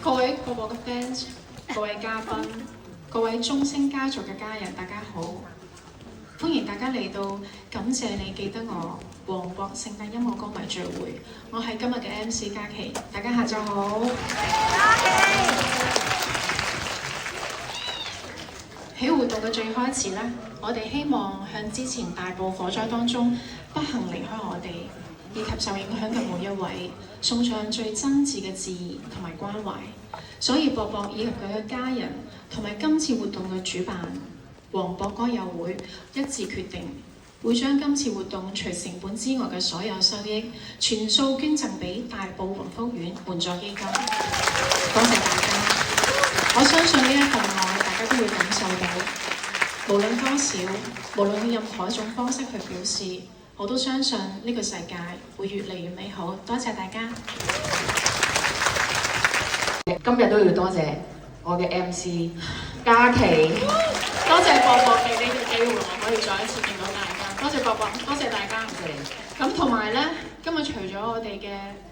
各位個個嘅 fans，各位嘉賓，各位中星家族嘅家人，大家好！歡迎大家嚟到，感謝你記得我黃博聖誕音樂歌迷聚會。我係今日嘅 MC 嘉琪，大家下晝好。喺活動嘅最開始呢，我哋希望向之前大埔火災當中不幸離開我哋，以及受影響嘅每一位，送上最真摯嘅致意同埋關懷。所以博博以及佢嘅家人同埋今次活動嘅主辦黃博歌友會一致決定，會將今次活動除成本之外嘅所有收益，全數捐贈俾大埔宏福苑援助基金。多謝大家！我相信呢一份愛，大家都會感受到。無論多少，無論用任何一種方式去表示，我都相信呢個世界會越嚟越美好。多謝大家！今日都要多謝我嘅 MC 嘉琪，多謝博博俾呢個機會，我可以再一次見到大家。多謝博博，多謝大家。咁同埋咧，今日除咗我哋嘅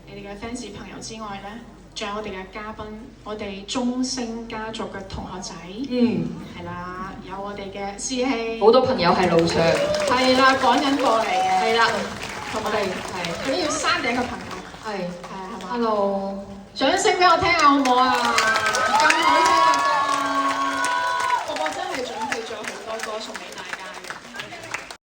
你哋嘅 fans 朋友之外咧，仲有我哋嘅嘉賓，我哋中星家族嘅同學仔。係啦，有我哋嘅師兄。好多朋友係路上。係啦，趕緊過嚟嘅。係啦，同埋嗰啲要山頂嘅朋友。係嘛 Hello， 掌聲俾我聽下好唔好啊？咁好聽嘅歌，博博真係準備咗好多歌送俾大家。